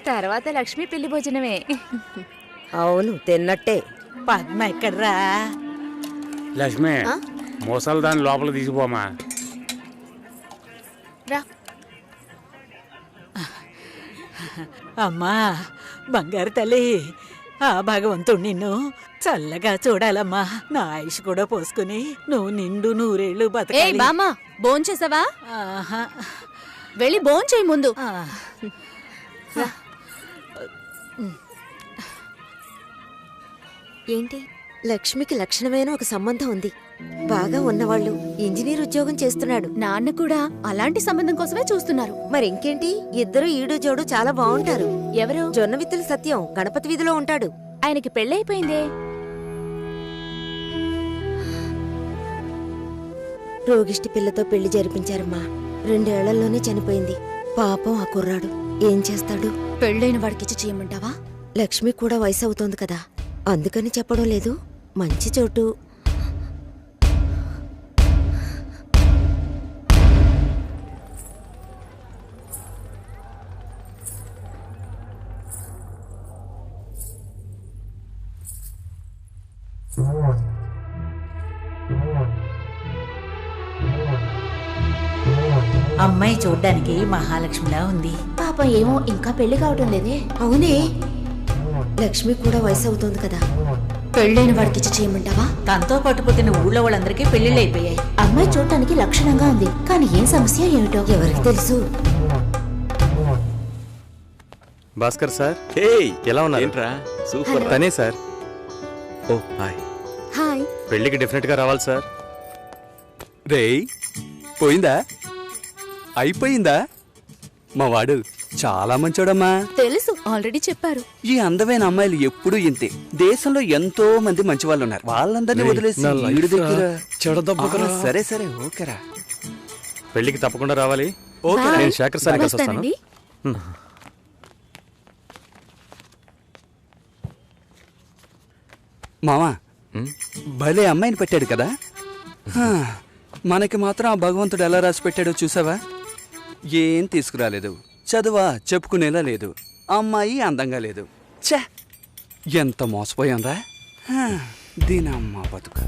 తర్వాత లక్ష్మి పెళ్లి భోజనమే. అవును, తిన్నట్టే. పద్మ ఎక్కడ్రా? లక్ష్మి, మోసాలు దాన్ని లోపల తీసుకుపోమా. రా. అమ్మా బంగారు తల్లి, ఆ భగవంతుడు నిన్ను చల్లగా చూడాలమ్మా. నా ఆయుష్ కూడా పోసుకుని నువ్వు నిండు నూరేళ్లు బతకాలి. బామ్మా, భోంచేసావా? వెళ్ళి భోంచేయి ముందు. ఏంటి? లక్ష్మికి లక్షణమైన ఒక సంబంధం ఉంది. బాగా ఉన్నవాళ్ళు, ఇంజనీర్ ఉద్యోగం చేస్తున్నాడు. నాన్న కూడా అలాంటి సంబంధం కోసమే చూస్తున్నారు. మరి ఇంకేంటి, ఇద్దరు ఈడు జోడు చాలా బాగుంటారు. ఎవరు? జొన్న విత్తుల సత్యం గణపతి వీధిలో ఉంటాడు. ఆయనకి పెళ్ళైపోయిందే. రోగిష్టి పిల్లతో పెళ్లి జరిపించారమ్మా. 2 ఏళ్లలోనే చనిపోయింది. పాపం ఆ కుర్రాడు ఏం చేస్తాడు? పెళ్ళైన వాడికిచ్చి చేయమంటావా? లక్ష్మి కూడా వయసు అవుతోంది కదా, అందుకని చెప్పడం లేదు. మంచి చోటు. అమ్మాయి చూడ్డానికి మహాలక్ష్మిలా ఉంది. పాపం ఏమో ఇంకా పెళ్లి కావటం లేదే. అవునే, లక్ష్మి కూడా వయసు అవుతోంది కదా. పెళ్ళైన వాడికిచ్చి చేయమంటావా? తనతో పట్టుపోతున్న ఊళ్ళో వాళ్ళందరికీ పెళ్లిళ్ళు అయిపోయాయి. అమ్మాయి చూడటానికి లక్షణంగా ఉంది, కానీ ఏం సమస్య ఏమిటో ఎవరికి తెలుసు? భాస్కర్ సార్, ఎలా ఉన్నారు? ఏంట్రా సూపర్. తనే సార్. ఓ హాయ్. హాయ్. పెళ్ళికి డెఫినెట్ గా రావాలి సార్. రేయ్, పోయిందా? అయిపోయిందా? మా వాడు చాలా మంచోడమ్మా. తెలుసు, ఆల్రెడీ చెప్పారు. ఈ అందమైన అమ్మాయిలు ఎప్పుడూ ఇంతే. దేశంలో ఎంతో మంది మంచి వాళ్ళు ఉన్నారు. వాళ్ళందరినీ వదిలేసి వీడి దగ్గర సరే సరే ఓకేరా. పెళ్ళికి తప్పకుండా రావాలి. ఓకే, నేను శేఖర్ సార్ కలిసి వస్తాను. మామా, భలే అమ్మాయిని పెట్టాడు కదా. మనకి మాత్రం ఆ భగవంతుడు ఎలా రాసి పెట్టాడో చూసావా? ఏం తీసుకురాలేదు, చదువా చెప్పుకునేలా లేదు, అమ్మాయి అందంగా లేదు. ఛే, ఎంత మోసపోయాంరా దీనమ్మ బతుక.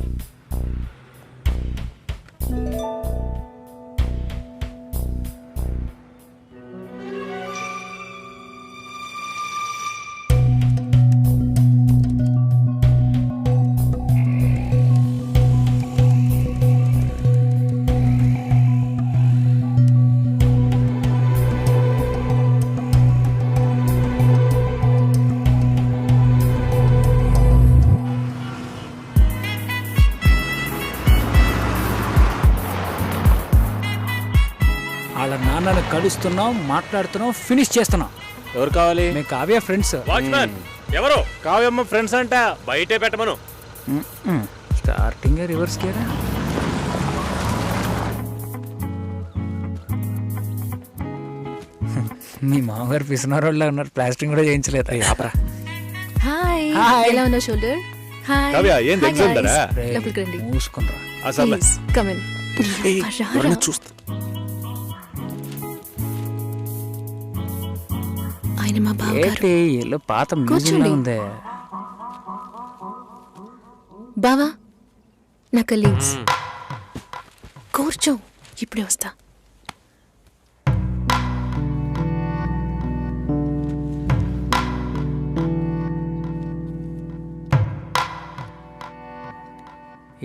వాళ్ళ నాన్నని కలుస్తున్నాం, మాట్లాడుతున్నాం, ఫినిష్ చేస్తున్నాం. ఎవరు కావాలి? మేము కావ్య ఫ్రెండ్స్. వాచ్మ్యాన్ ఎవరు? కావ్యమ్మ ఫ్రెండ్స్ అంట, బయటే పెట్టమను. స్టార్టింగ్ రివర్స్ గేరా. మీ మామగారు పిసినారోళ్ళ ఉన్నారు, ప్లాస్టింగ్ కూడా చేయించలేదు. హాయ్, ఎలా ఉన్నావు షోల్డర్? హాయ్. కావ్య, ఏం ఎగ్జామ్ దరా? లోపలికి రండి. మూసుకుంటారా? అసలు కమ్ ఇన్. చూస్తా. ఆయన మా బావగారు. ఏలో పాత మ్యూజియం ఉంది. బావా, నా కలీగ్స్. కూర్చో, ఇప్పుడే వస్తా.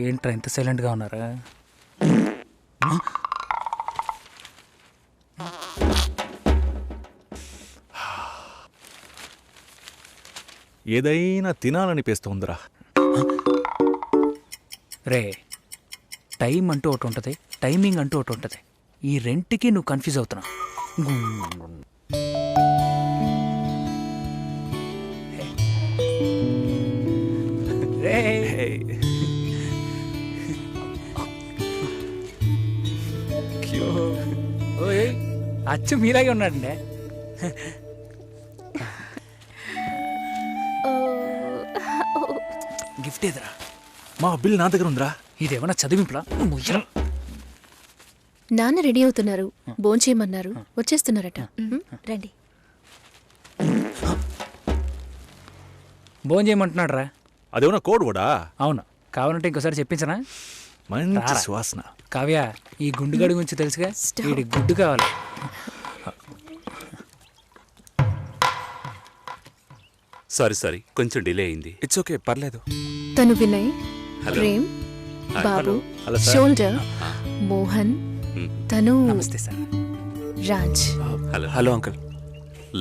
ఏంట్రా ఇంత సైలెంట్గా ఉన్నారా? ఏదైనా తినాలనిపిస్తోందిరా. రే, టైం అంటూ ఒకటి ఉంటుంది, టైమింగ్ అంటూ ఒకటి ఉంటుంది. ఈ రెంట్కి నువ్వు కన్ఫ్యూజ్ అవుతున్నావు. అచ్చు మీలాగే ఉన్నాడండి. గిఫ్ట్ ఏదిరా? మా బిల్ నా దగ్గర ఉందిరా. ఇదేమన్నా చదివింపులా? నాన్న రెడీ అవుతున్నారు, భోంచేయమన్నారు, వచ్చేస్తున్నారట. రండి. భోంచేయమంటున్నాడు రా. అదేమన్నా కోడ్ కూడా? అవును, కావాలంటే ఇంకోసారి చెప్పించనా? మంచి సువాసన. కావ్య, ఈ గుండుగడి గురించి తెలుసుగా, వీడి గుడ్డు కావాలి. సారీ కొంచెం డిలే అయింది. ఇట్స్ ఓకే, పర్లేదు. తను వినయ్, ప్రేమ్, బాబు, షోల్డర్, మోహన్, తను నమస్తే sir. Raj. Hello uncle.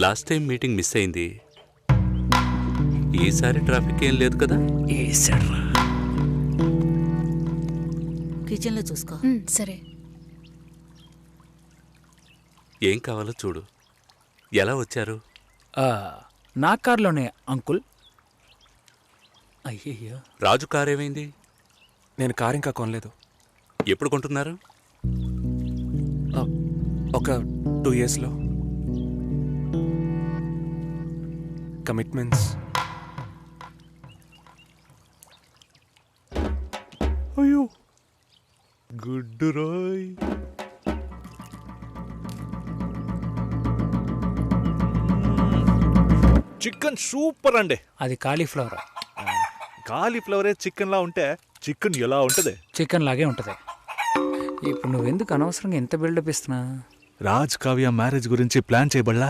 Last time meeting miss అయింది. ఈసారి ట్రాఫిక్ ఏం లేదు కదా? కిచెన్లో చూసుకో. సరే. ఏం కావాలో చూడు. ఎలా వచ్చారు? నా కార్లోనే అంకుల్. అయ్యయ్యో, రాజు కార్ ఏమైంది? నేను కార్ ఇంకా కొనలేదు. ఎప్పుడు కొంటున్నారు? ఒక 2 yearsలో. కమిట్మెంట్స్. అయ్యో గుడ్డు రాయ్. చికెన్ సూపర్ అండి. అది కాలీఫ్లవర్. కాలీఫ్లవరే చికెన్ లా ఉంటే చికెన్ ఎలా ఉంటది? చికెన్ లాగే ఉంటది. ఇప్పుడు నువ్వెందుకు అనవసరంగా ఎంత బిల్డప్ ఇస్తున్నా? రాజ్ కావ్య మ్యారేజ్ గురించి ప్లాన్ చేయబడలా?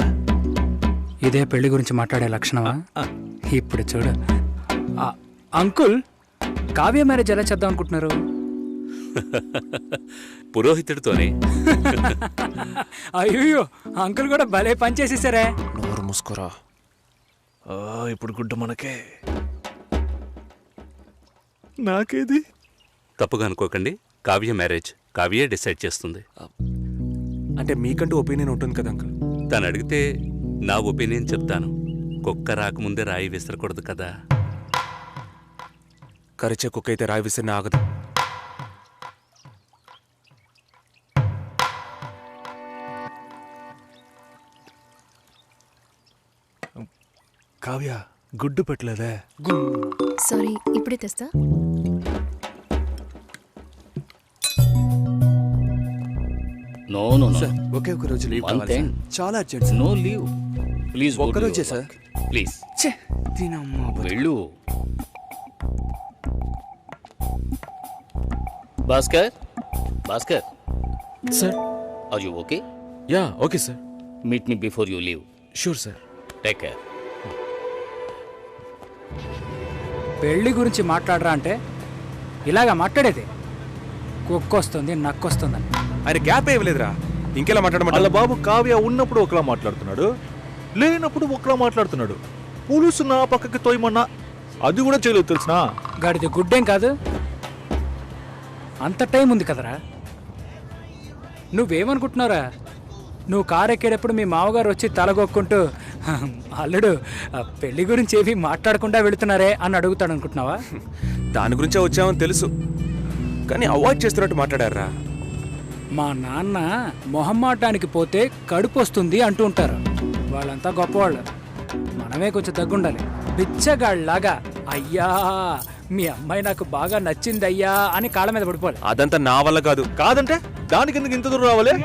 ఇదే పెళ్లి గురించి మాట్లాడే లక్షణమా? ఇప్పుడు చూడు. అంకుల్, కావ్య మ్యారేజ్ ఎలా చేద్దాం అనుకుంటున్నారు? పురోహితుడితోనే. అయ్యో, అంకుల్ కూడా భలే పని చేసేసారే. నోరు మూసుకోరా. ఇప్పుడు గుడ్డ మనకే. నాకేది? తప్పుగా అనుకోకండి. కావ్య మ్యారేజ్ కావ్యే డిసైడ్ చేస్తుంది. అంటే మీకంటూ ఒపీనియన్ ఉంటుంది కదా అంకుల్. తను అడిగితే నా ఒపీనియన్ చెప్తాను. కుక్క రాకముందే రాయి విసరకూడదు కదా. కరిచే కుక్క అయితే రాయి విసిరిన ఆగదు. కావ్య గుడ్డు పెట్టలేదే. సారీ, ఇప్పుడే తెస్తా. నో సార్, ఒకే ఒక రోజు లీవ్ కావాలి సార్. చాలా అర్జెంట్. No leave please. ఒక్క రోజే సార్. ప్లీజ్ దీనమ్మా వెళ్ళు. Bhaskar, Bhaskar sir. Are you okay? Yeah okay sir. Meet me before you leave. Sure sir. Take care. పెళ్లి గురించి మాట్లాడరా అంటే ఇలాగా మాట్లాడేది? కుక్కొస్తుంది, నక్కొస్తుందని. ఆయన గ్యాప్ ఇవ్వలేదురా. ఇంకెలా మాట్లాడమంట? వాళ్ళ బాబు కావ్య ఉన్నప్పుడు ఒకలా మాట్లాడుతున్నాడు, లేనప్పుడు ఒకలా మాట్లాడుతున్నాడు. పులుసు నా పక్కకి తోయమన్నా అది కూడా చేయలేదు తెలుసునా? గాడిది గుడ్డేం కాదు. అంత టైం ఉంది కదరా. నువ్వేమనుకుంటున్నారా? నువ్వు కారు ఎక్కేటప్పుడు మీ మామగారు వచ్చి తలగొక్కుంటూ అల్లుడు పెళ్లి గురించి ఏమీ మాట్లాడకుండా వెళుతున్నారే అని అడుగుతాడు అనుకుంటున్నావా? దాని గురించే వచ్చామని తెలుసు, కానీ అవాయిడ్ చేస్తున్నట్టు మాట్లాడారా. మా నాన్న మొహమ్మాటానికి పోతే కడుపు వస్తుంది అంటూ ఉంటారు. వాళ్ళంతా గొప్పవాళ్ళు, మనమే కొంచెం తగ్గుండాలి. బిచ్చగాళ్ళలాగా అయ్యా మీ అమ్మాయి నాకు బాగా నచ్చింది అయ్యా అని కాళ్ళ మీద పడిపోవాలి. అదంతా నా వల్ల కాదు. కాదంటే దానికి ఎందుకు ఇంత దూరం రావాలి?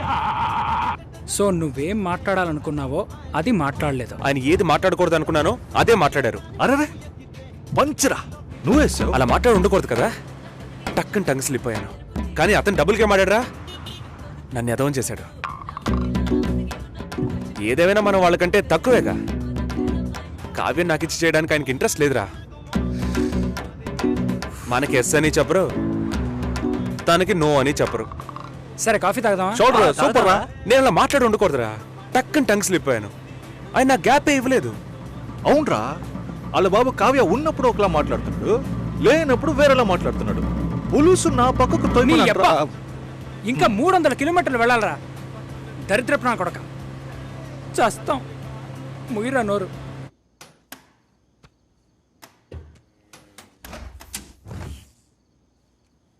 సో నువ్వేం మాట్లాడాలనుకున్నావో అది మాట్లాడలేదు. ఆయన ఏది మాట్లాడకూడదు అనుకున్నానో అదే మాట్లాడారు. అరే పంచరా, నువ్వే అలా మాట్లాడి ఉండకూడదు కదా. టక్కుని టంగ్ స్లిప్ అయ్యాను. కానీ అతను డబుల్ గేమ్ ఆడారా, నన్ను ఎదవం చేశాడు. ఏదేమైనా మనం వాళ్ళకంటే తక్కువేగా. కావ్యం నాకు ఇచ్చి చేయడానికి ఆయనకి ఇంట్రెస్ట్ లేదురా. మనకి ఎస్ అని చెప్పరు, తనకి నో అని చెప్పరు. సరే కాఫీ తాగదామా? చూడరా సూపర్ రా. నేను అలా మాట్లాడి ఉండకూడదురా. టక్కుని టంగ్ స్లిప్ అయ్యాను. ఆయన నాకు గ్యాపే ఇవ్వలేదు. అవునరా, వాళ్ళ బాబు కావ్య ఉన్నప్పుడు ఒకలా మాట్లాడుతున్నాడు, లేనప్పుడు వేరేలా మాట్లాడుతున్నాడు. పులుసు నా పక్కకు తోయమని ఇంకా 300 కిలోమీటర్లు వెళ్ళాలరా. దరిద్రపు నా కొడక, చస్తాం. ముగిరా నోరు.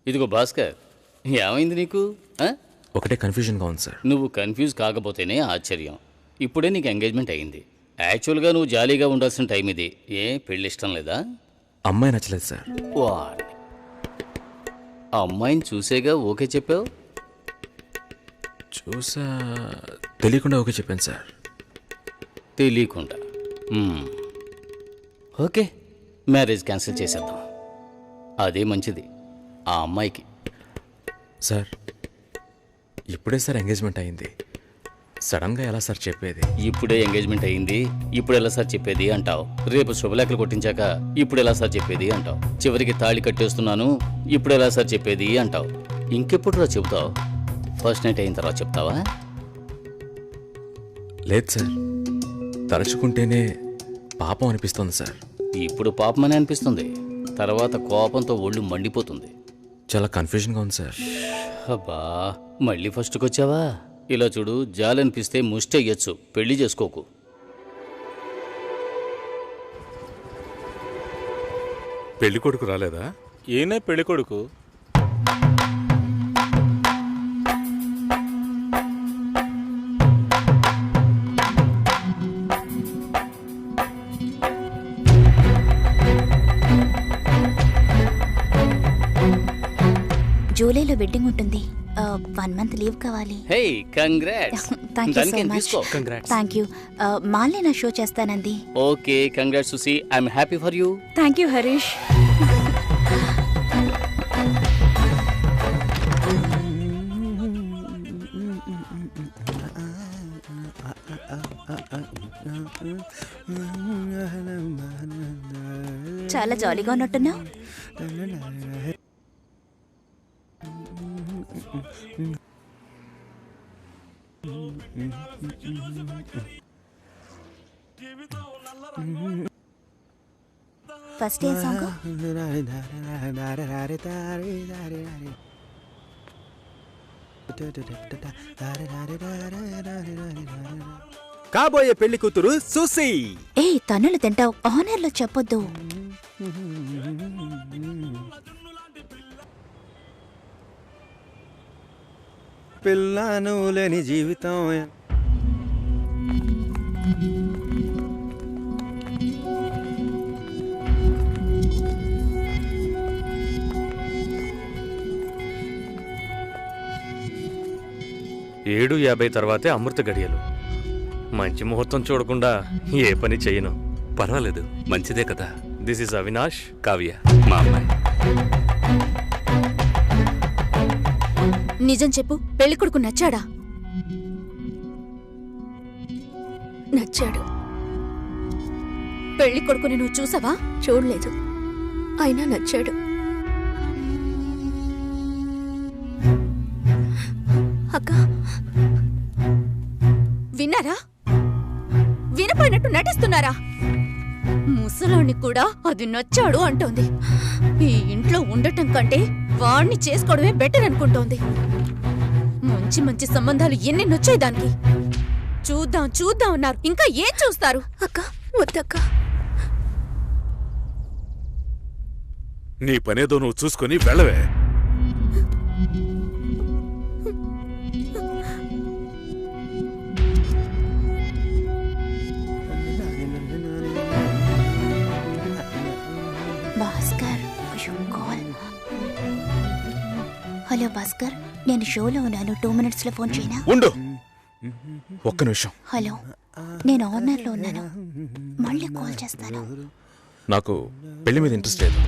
ఇదిగో భాస్కర్, ఏమైంది నీకు? ఒకటే కన్ఫ్యూజన్గా ఉంది సార్. నువ్వు కన్ఫ్యూజ్ కాకపోతేనే ఆశ్చర్యం. ఇప్పుడే నీకు ఎంగేజ్మెంట్ అయ్యింది. యాక్చువల్గా నువ్వు జాలీగా ఉండాల్సిన టైం ఇది. ఏ పెళ్ళి ఇష్టం లేదా? అమ్మాయి నచ్చలేదు సార్. వాట్? ఆ అమ్మాయిని చూసేగా ఓకే చెప్పావు? చూసా, తెలియకుండా ఓకే చెప్పాను సార్. తెలియకుండా? ఓకే, మ్యారేజ్ క్యాన్సిల్ చేసేద్దాం. అదే మంచిది ఆ అమ్మాయికి. సార్ ఇప్పుడే సార్ ఎంగేజ్మెంట్ అయింది, సడన్గా ఎలా సార్ చెప్పేది? ఇప్పుడే ఎంగేజ్మెంట్ అయింది, ఇప్పుడు ఎలా సార్ చెప్పేది అంటావు. రేపు శుభలేఖలు కొట్టించాక ఇప్పుడు ఎలా సార్ చెప్పేది అంటావు. చివరికి తాళి కట్టేస్తున్నాను, ఇప్పుడు ఎలా సార్ చెప్పేది అంటావు. ఇంకెప్పుడు రా చెబుతావు? ఫస్ట్ నైట్ అయిన తర్వాత చెప్తావా? లేదు సార్, తలుచుకుంటేనే పాపం అనిపిస్తుంది సార్. ఇప్పుడు పాపమని అనిపిస్తుంది, తర్వాత కోపంతో ఒళ్ళు మండిపోతుంది. చాలా కన్ఫ్యూజన్గా ఉంది సార్. అబ్బా, మళ్ళీ ఫస్ట్కి వచ్చావా? ఇలా చూడు, జాలనిపిస్తే ముష్టెయ్యొచ్చు, పెళ్లి చేసుకోకు. పెళ్లి కొడుకు రాలేదా? ఈయనే పెళ్లి కొడుకు. జూలైలో వెడ్డింగ్ ఉంటుంది. 1 month లీవ్ కావాలి. Hey, congrats. Thank you so much. Thank you. మాల్ని నా షో చేస్తానంది. Okay, congrats Susi, I'm happy for you. Thank you Harish. చాలా జాలీగా ఉన్నట్టున్నావు. ఫస్ట్ ఏ సాంగ్? కాబోయే పెళ్లి కూతురు సుసి. ఏ తన్నులు తింటావు, ఆనర్లో చెప్పొద్దు. పిల్లను లేని జీవితం. ఏడు 50 తర్వాతే అమృత గడియలు. మంచి ముహూర్తం చూడకుండా ఏ పని చేయను. పర్వాలేదు, మంచిదే కదా. దిస్ ఇస్ అవినాష్, కావ్య మా అమ్మాయి. నిజం చెప్పు, పెళ్లి కొడుకు నచ్చాడా? నచ్చాడు. పెళ్లి కొడుకుని నువ్వు చూసావా? చూడలేదు, అయినా నచ్చాడు. అక్క, విన్నారా? వినపోయినట్టు నటిస్తున్నారా? ముసలోని కూడా అది నచ్చాడు అంటోంది. ఈ ఇంట్లో ఉండటం కంటే వాణ్ణి చేసుకోవడమే బెటర్ అనుకుంటోంది. మంచి మంచి సంబంధాలు ఎన్ని నచ్చాయి దానికి. చూద్దాం చూద్దాం అన్నారు, ఇంకా ఏం చూస్తారు? అక్క వద్దక్క. నీ పనేదో నువ్వు చూసుకొని వెళ్ళవే. భాస్కర్, హలో భాస్కర్, నేను షోలో ఉన్నాను. 2 minutes లో ఫోన్ చేయనా? ఉండు, ఒక్క నిమిషం. హలో, నేను ఆనర్లో ఉన్నాను, మళ్ళీ కాల్ చేస్తాను. నాకు పెళ్లి మీద ఇంట్రెస్ట్ లేదు,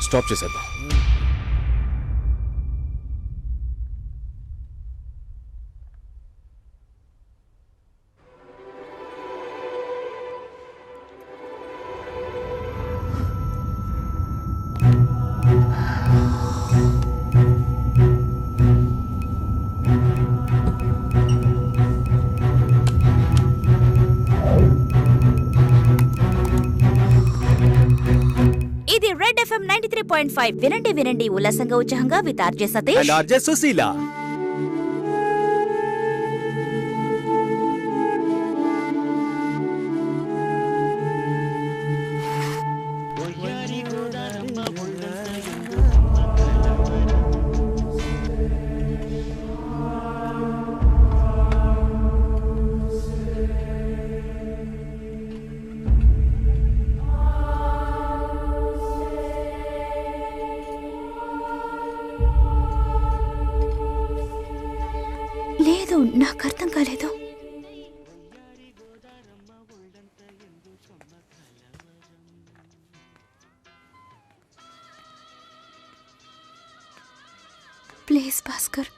స్టాప్ చేసేద్దాం. ఇది రెడ్ FM 93.5. వినండి వినండి ఉల్లాసంగా ఉత్సాహంగా with RJ Satish and RJ Sushila. నాకు అర్థం కాలేదు. ప్లీజ్ భాస్కర్,